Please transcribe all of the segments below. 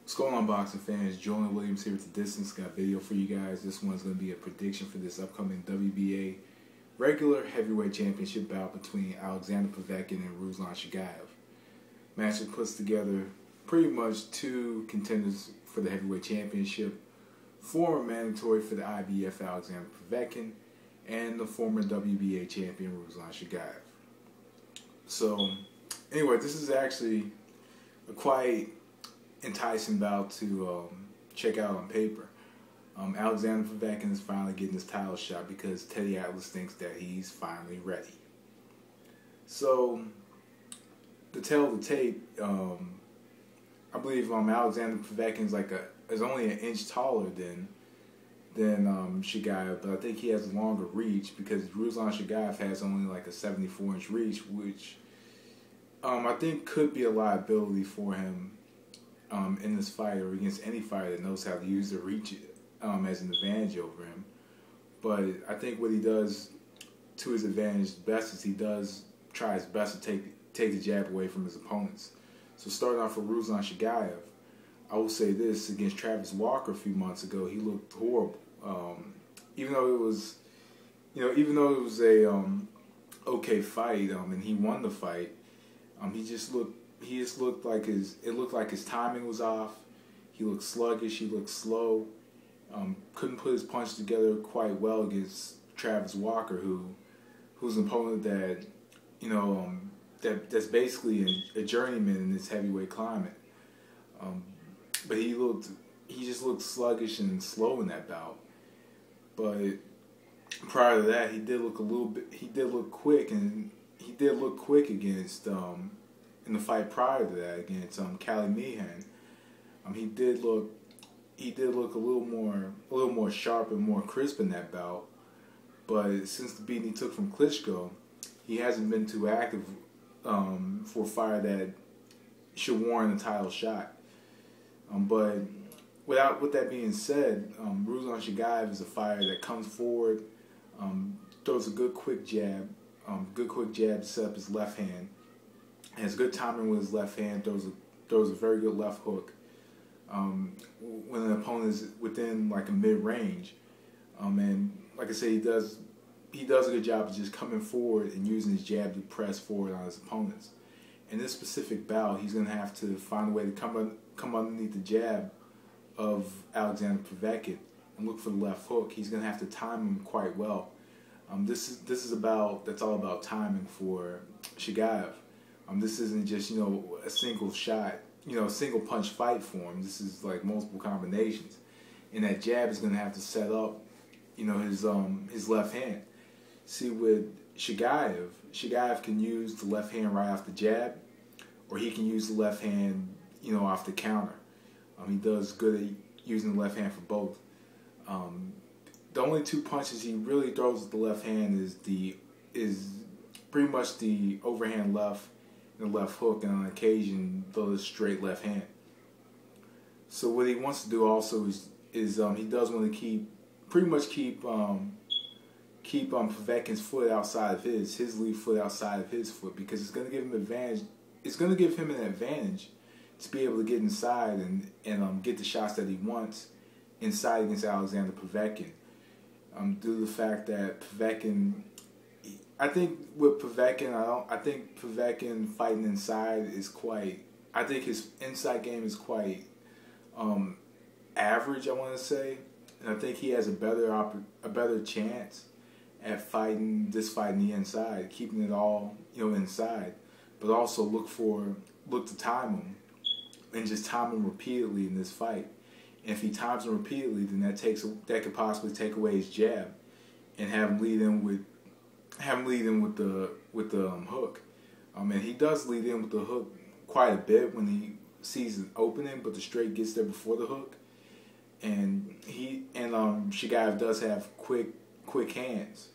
What's going on, boxing fans? Julian Williams here with the Distance. Got a video for you guys. This one's going to be a prediction for this upcoming WBA regular heavyweight championship bout between Alexander Povetkin and Ruslan Chagaev. Matchup puts together pretty much two contenders for the heavyweight championship. Former mandatory for the IBF Alexander Povetkin and the former WBA champion Ruslan Chagaev. So, anyway, this is actually a quite enticing bout to check out on paper. Alexander Povetkin is finally getting his title shot because Teddy Atlas thinks that he's finally ready. So, to tell the tape, I believe Alexander Povetkin is only an inch taller than Chagaev, but I think he has a longer reach because Ruslan Chagaev has only like a 74-inch reach, which I think could be a liability for him in this fight or against any fighter that knows how to use the reach as an advantage over him. But I think what he does to his advantage best is he does try his best to take the jab away from his opponents. So starting off for Ruslan Chagaev, I will say this: against Travis Walker a few months ago, he looked horrible. Even though it was a okay fight, and he won the fight, he just looked like his timing was off. He looked sluggish. He looked slow. Couldn't put his punch together quite well against Travis Walker, who's an opponent that that's basically a journeyman in this heavyweight climate. But he just looked sluggish and slow in that bout. But prior to that, he did look quick, and he did look quick against in the fight prior to that against Cali Meehan. He did look a little more sharp and more crisp in that bout. But since the beating he took from Klitschko, he hasn't been too active for a fighter that should warrant a title shot. But with that being said, Ruslan Chagaev is a fighter that comes forward, throws a good quick jab to set up his left hand, has good timing with his left hand, throws a very good left hook when an opponent is within like a mid-range. And like I say, he does a good job of just coming forward and using his jab to press forward on his opponents. In this specific bout, he's going to have to find a way to come underneath the jab of Alexander Povetkin and look for the left hook. He's going to have to time him quite well. This is all about timing for Chagaev. This isn't just a single shot, a single punch fight for him. This is like multiple combinations, and that jab is going to have to set up his left hand. See, with Chagaev can use the left hand right off the jab, or he can use the left hand off the counter. He does good at using the left hand for both. The only two punches he really throws with the left hand is pretty much the overhand left and the left hook, and on occasion the straight left hand. So what he wants to do also is he does want to keep Povetkin's foot outside of his lead foot outside of his foot, because it's going to give him advantage. It's going to give him an advantage to be able to get inside and get the shots that he wants inside against Alexander Povetkin. Due to the fact that Povetkin, I think Povetkin fighting inside is I think his inside game is quite average, I want to say, and I think he has a better chance at fighting the inside, keeping it all inside, but also look to time him and just time him repeatedly in this fight. And if he times him repeatedly, then that could possibly take away his jab and have him lead in with the hook. And he does lead in with the hook quite a bit when he sees an opening, but the straight gets there before the hook. And Chagaev does have quick hands.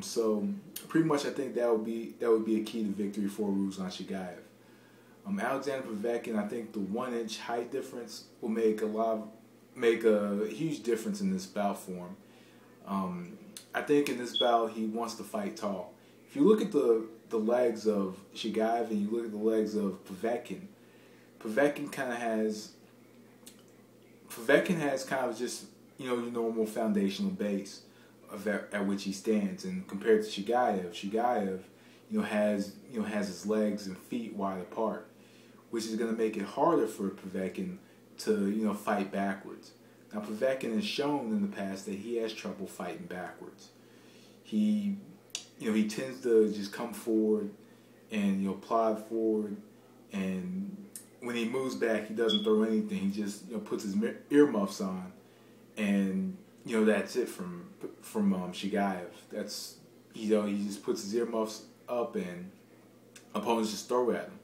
So pretty much I think that would be a key to victory for Ruslan Chagaev. Alexander Povetkin, I think the 1-inch height difference will make a huge difference in this bout for him. I think in this bout he wants to fight tall. If you look at the legs of Chagaev and you look at the legs of Povetkin, Povetkin kind of has Povetkin has kind of just, your normal foundational base at which he stands, and compared to Chagaev, has his legs and feet wide apart, which is going to make it harder for Povetkin to, fight backwards. Now, Povetkin has shown in the past that he has trouble fighting backwards. He tends to just come forward and, plod forward, and when he moves back, he doesn't throw anything. He just, puts his earmuffs on, and, that's it from Chagaev. That's, he just puts his earmuffs up, and opponents just throw at him.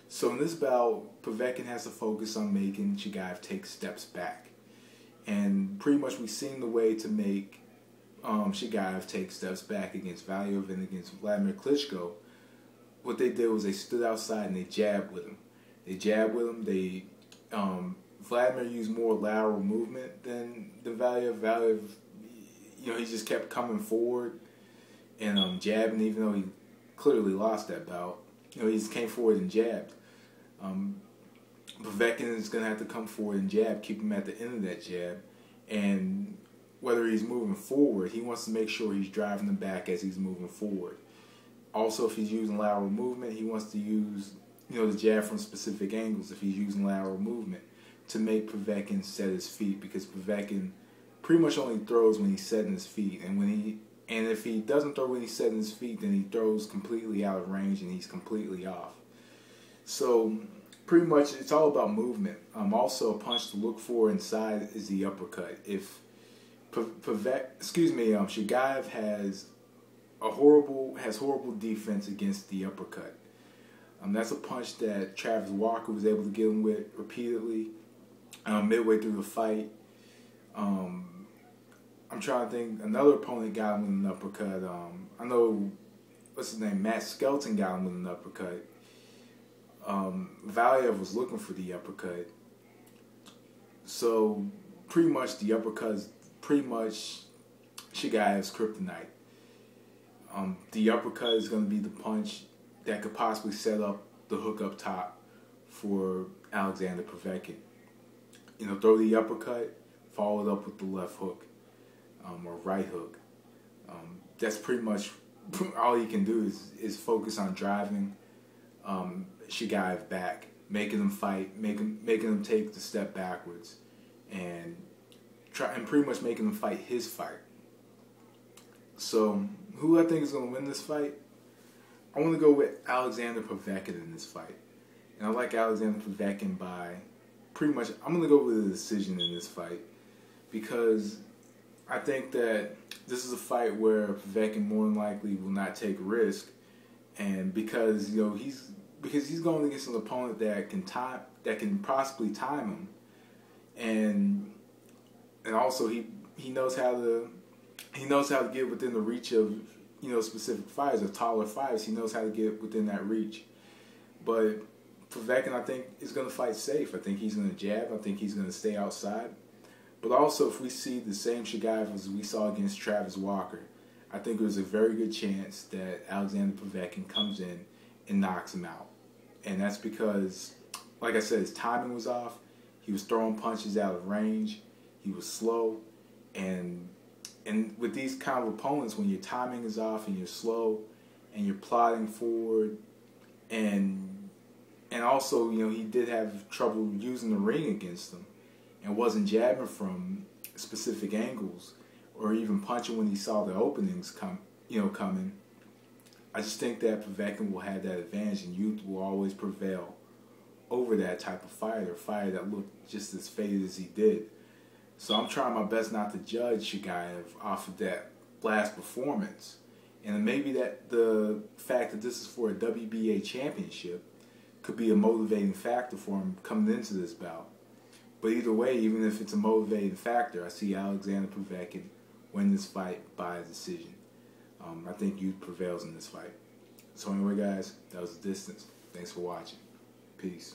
So in this bout, Povetkin has to focus on making Chagaev take steps back. And pretty much we've seen the way to make Chagaev take steps back against Valiev and against Vladimir Klitschko. What they did was they stood outside and they jabbed with him. Vladimir used more lateral movement than Valiev. Valiev, he just kept coming forward and jabbing, even though he clearly lost that bout. He just came forward and jabbed. Povetkin is going to have to come forward and jab, keep him at the end of that jab, and whether he's moving forward, he wants to make sure he's driving him back as he's moving forward. Also, if he's using lateral movement, he wants to use, the jab from specific angles if he's using lateral movement to make Povetkin set his feet, because Povetkin pretty much only throws when he's setting his feet, and if he doesn't throw when he's setting his feet, then he throws completely out of range and he's completely off. So pretty much it's all about movement. Also, a punch to look for inside is the uppercut. If Chagaev has horrible defense against the uppercut. That's a punch that Travis Walker was able to get him with repeatedly midway through the fight. I'm trying to think. Another opponent got him with an uppercut. I know, what's his name? Matt Skelton got him with an uppercut. Valiev was looking for the uppercut. So pretty much the uppercut is pretty much Chagaev's kryptonite. The uppercut is going to be the punch that could possibly set up the hook up top for Alexander Povetkin. Throw the uppercut, follow it up with the left hook or right hook. That's pretty much all he can do is focus on driving Chagaev back, making him fight, making him take the step backwards, and pretty much making him fight his fight. So, who I think is going to win this fight? I want to go with Alexander Povetkin in this fight. And I like Alexander Povetkin by pretty much, I'm going to go with a decision in this fight, because I think that this is a fight where Povetkin more than likely will not take risk, and because he's going against an opponent that can possibly time him, and also he knows how to get within the reach of specific fighters, of taller fighters. He knows how to get within that reach. But Povetkin, I think, is going to fight safe. I think he's going to jab. I think he's going to stay outside. But also, if we see the same Chagaev as we saw against Travis Walker, I think there's a very good chance that Alexander Povetkin comes in and knocks him out. And that's because, like I said, his timing was off. He was throwing punches out of range. He was slow. And with these kind of opponents, when your timing is off and you're slow and you're plodding forward, and also, he did have trouble using the ring against them and wasn't jabbing from specific angles or even punching when he saw the openings coming. I just think that Povetkin will have that advantage, and youth will always prevail over that type of fighter, a fighter that looked just as faded as he did. So I'm trying my best not to judge Chagaev off of that last performance. And maybe that the fact that this is for a WBA championship could be a motivating factor for him coming into this bout. But either way, even if it's a motivating factor, I see Alexander Povetkin win this fight by a decision. I think youth prevails in this fight. So anyway, guys, that was The Distance. Thanks for watching. Peace.